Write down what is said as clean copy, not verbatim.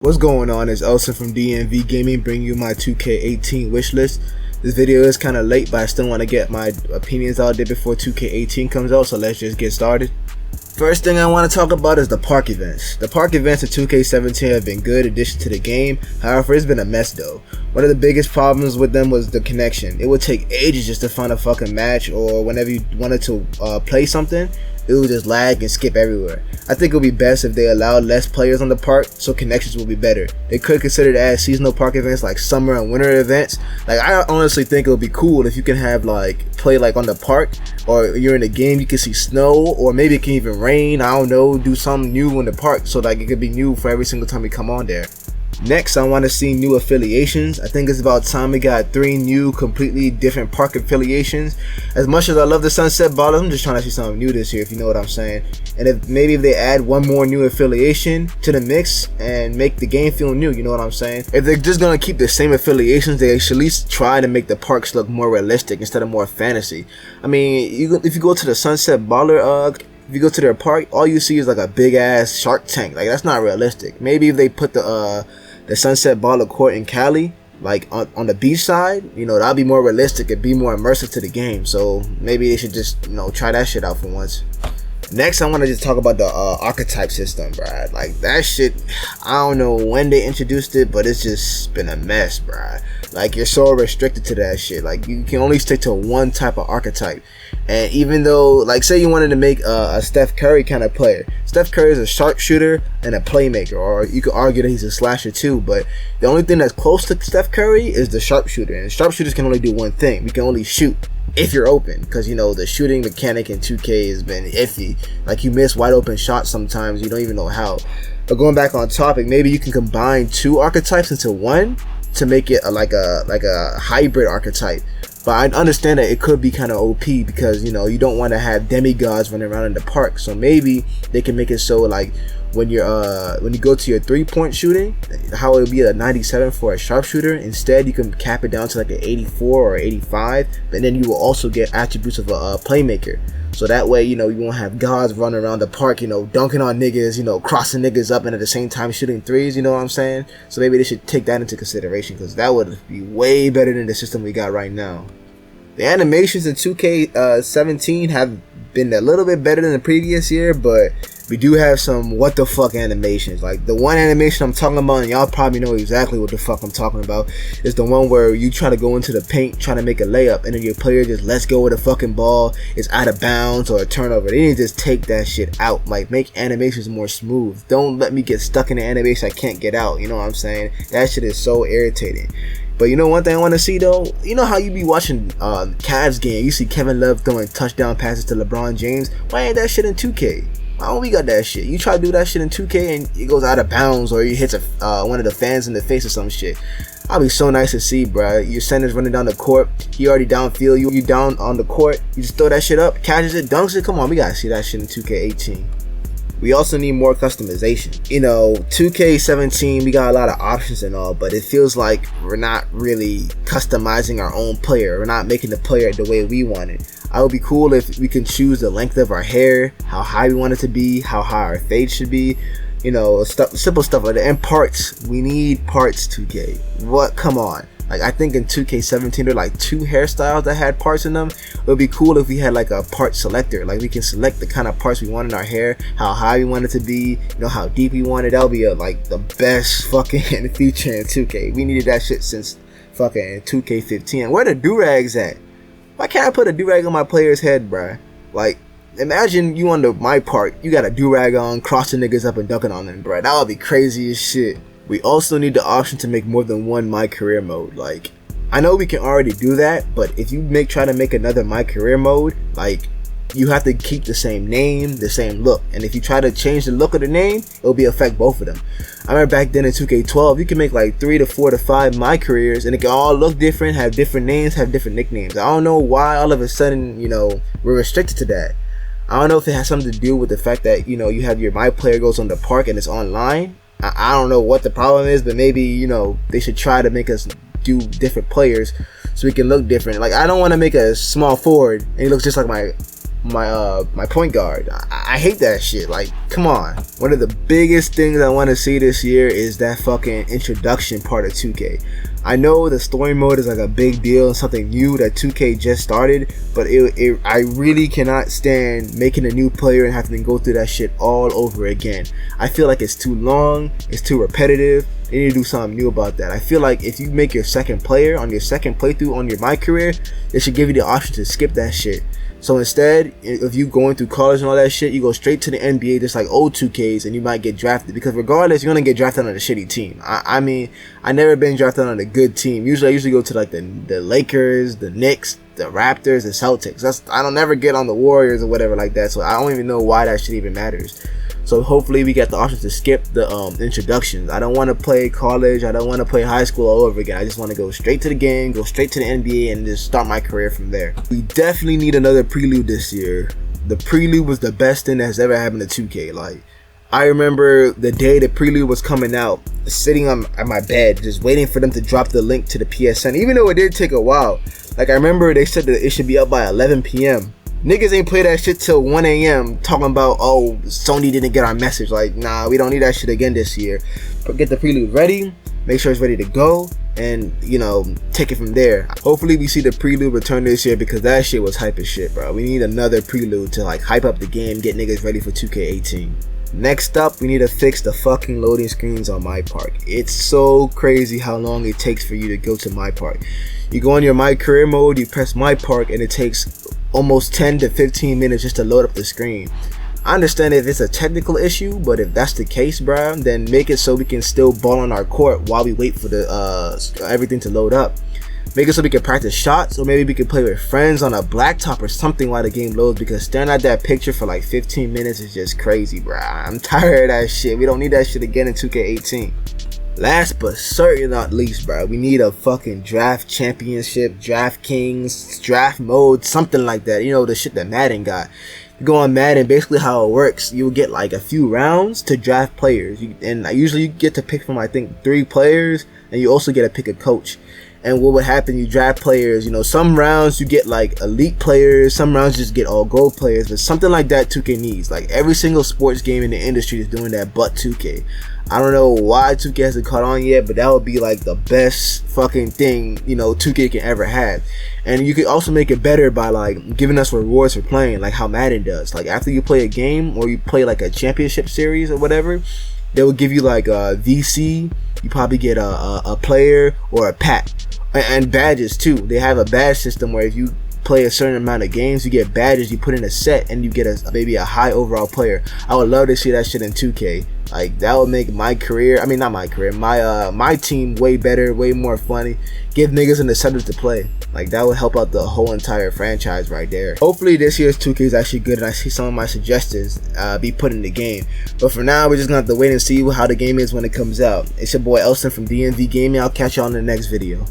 What's going on? It's Elson from DMV Gaming bringing you my 2K18 wish list. This video is kind of late, but I still want to get my opinions out there before 2K18 comes out, so let's just get started. First thing I want to talk about is the park events. The park events in 2K17 have been good addition to the game, however it's been a mess though. One of the biggest problems with them was the connection. It would take ages just to find a fucking match, or whenever you wanted to play something, it would just lag and skip everywhere. I think it would be best if they allowed less players on the park so connections will be better. They could consider to add seasonal park events like summer and winter events. Like, I honestly think it would be cool if you can have play on the park, or you're in the game you can see snow, or maybe it can even rain. I don't know, do something new in the park so like it could be new for every single time we come on there. Next, I want to see new affiliations. I think it's about time we got 3 new completely different park affiliations. As much as I love the Sunset Ballers, I'm just trying to see something new this year, if you know what I'm saying. And if they add one more new affiliation to the mix and make the game feel new, you know what I'm saying. If they're just gonna keep the same affiliations, they should at least try to make the parks look more realistic instead of more fantasy. I mean, if you go to the Sunset Baller if you go to their park, all you see is like a big ass shark tank. Like, that's not realistic. Maybe if they put the Sunset Baller court in Cali, like on the beach side, you know, that'd be more realistic and be more immersive to the game. So maybe they should just, you know, try that shit out for once. Next, I want to just talk about the archetype system, bruh. Like, that shit, I don't know when they introduced it, but it's just been a mess, bruh. Like, you're so restricted to that shit. Like, you can only stick to one type of archetype. And even though, like, say you wanted to make a Steph Curry kind of player. Steph Curry is a sharpshooter and a playmaker, or you could argue that he's a slasher too, but the only thing that's close to Steph Curry is the sharpshooter. And sharpshooters can only do one thing. We can only shoot if you're open, because you know the shooting mechanic in 2K has been iffy. Like, you miss wide open shots sometimes, you don't even know how. But going back on topic, maybe you can combine 2 archetypes into one to make it like a hybrid archetype. But I understand that it could be kind of OP, because you know you don't want to have demigods running around in the park. So maybe they can make it so like when you go to your 3-point shooting, how it would be a 97 for a sharpshooter, instead you can cap it down to like an 84 or 85, but then you will also get attributes of a playmaker. So that way, you know, you won't have gods running around the park, you know, dunking on niggas, you know, crossing niggas up and at the same time shooting threes, you know what I'm saying? So maybe they should take that into consideration, because that would be way better than the system we got right now. The animations in 2K17 have been a little bit better than the previous year, but we do have some what the fuck animations. Like, the one animation I'm talking about, and y'all probably know exactly what the fuck I'm talking about, is the one where you try to go into the paint trying to make a layup, and then your player just lets go with the fucking ball, it's out of bounds or a turnover. They need to just take that shit out. Like, make animations more smooth. Don't let me get stuck in the animation I can't get out, you know what I'm saying? That shit is so irritating. But you know one thing I want to see though? You know how you be watching Cavs game, you see Kevin Love throwing touchdown passes to LeBron James? Why ain't that shit in 2K? Why don't we got that shit? You try to do that shit in 2K and it goes out of bounds, or you hits one of the fans in the face or some shit. I'll be so nice to see, bruh. Your center's running down the court, he already downfield, you down on the court, you just throw that shit up, catches it, dunks it. Come on, we gotta see that shit in 2K18. We also need more customization. You know, 2K17, we got a lot of options and all, but it feels like we're not really customizing our own player. We're not making the player the way we want it. I would be cool if we can choose the length of our hair, how high we want it to be, how high our fade should be. You know, simple stuff like that. And parts. We need parts, 2K. What? Come on. Like, I think in 2K17 there were like 2 hairstyles that had parts in them. It would be cool if we had like a part selector. Like, we can select the kind of parts we want in our hair, how high we want it to be, you know, how deep we want it. That would be like the best fucking feature in 2K. We needed that shit since fucking 2K15. Where the do-rags at? Why can't I put a do-rag on my player's head, bruh? Like, imagine you on my park, you got a do-rag on, crossing niggas up and dunking on them, bruh. That would be crazy as shit. We also need the option to make more than one My Career mode. Like, I know we can already do that, but if you try to make another My Career mode, like, you have to keep the same name, the same look. And if you try to change the look of the name, it'll affect both of them. I remember back then in 2K12, you can make like 3 to 4 to 5 My Careers, and it can all look different, have different names, have different nicknames. I don't know why all of a sudden, you know, we're restricted to that. I don't know if it has something to do with the fact that, you know, you have your My Player goes on the park and it's online. I don't know what the problem is, but maybe, you know, they should try to make us do different players so we can look different. Like, I don't want to make a small forward and he looks just like my my point guard. I hate that shit. Like, come on. One of the biggest things I want to see this year is that fucking introduction part of 2K. I know the story mode is like a big deal and something new that 2K just started, but I really cannot stand making a new player and having to go through that shit all over again. I feel like it's too long, it's too repetitive. They need to do something new about that. I feel like if you make your second player on your second playthrough on your My Career, they should give you the option to skip that shit. So instead, if you going through college and all that shit, you go straight to the NBA just like old 2Ks and you might get drafted. Because regardless, you're going to get drafted on a shitty team. I mean, I never been drafted on a good team. I usually go to like the Lakers, the Knicks, the Raptors, the Celtics. I don't never get on the Warriors or whatever like that. So I don't even know why that shit even matters. So hopefully we get the option to skip the introductions. I don't want to play college. I don't want to play high school all over again. I just want to go straight to the game, go straight to the NBA, and just start my career from there. We definitely need another prelude this year. The prelude was the best thing that's ever happened to 2K. Like, I remember the day the prelude was coming out, sitting on my bed, just waiting for them to drop the link to the PSN. Even though it did take a while. Like, I remember they said that it should be up by 11 p.m. Niggas ain't play that shit till 1 a.m. talking about, oh, Sony didn't get our message. Like, nah, we don't need that shit again this year. But get the prelude ready, make sure it's ready to go, and, you know, take it from there. Hopefully we see the prelude return this year because that shit was hype as shit, bro. We need another prelude to, like, hype up the game, get niggas ready for 2K18. Next up, we need to fix the fucking loading screens on My Park. It's so crazy how long it takes for you to go to My Park. You go on your My Career mode, you press My Park, and it takes almost 10 to 15 minutes just to load up the screen. I understand if it's a technical issue, but if that's the case, bruh, then make it so we can still ball on our court while we wait for the everything to load up. Make it so we can practice shots, or maybe we can play with friends on a blacktop or something while the game loads, because staring at that picture for like 15 minutes is just crazy, bruh. I'm tired of that shit. We don't need that shit again in 2K18. Last but certainly not least, bro, we need a fucking draft championship, draft kings, draft mode, something like that. You know, the shit that Madden got. You go on Madden, basically how it works, you'll get like a few rounds to draft players. And usually you get to pick from, I think, 3 players, and you also get to pick a coach. And what would happen, you draft players, you know, some rounds you get like elite players, some rounds you just get all gold players, but something like that 2K needs. Like, every single sports game in the industry is doing that but 2K. I don't know why 2K hasn't caught on yet, but that would be like the best fucking thing, you know, 2K can ever have. And you could also make it better by like giving us rewards for playing, like how Madden does. Like, after you play a game or you play like a championship series or whatever, they will give you like a VC. You probably get a player or a pack, and badges too. They have a badge system where if you play a certain amount of games, you get badges, you put in a set, and you get maybe a high overall player. I would love to see that shit in 2K. Like, that would make my career, I mean not my career, my team way better, way more funny. Give niggas an incentive to play. Like, that would help out the whole entire franchise right there. Hopefully this year's 2K is actually good and I see some of my suggestions be put in the game. But for now, we're just gonna have to wait and see how the game is when it comes out. It's your boy Elston from DMV Gaming. I'll catch y'all in the next video.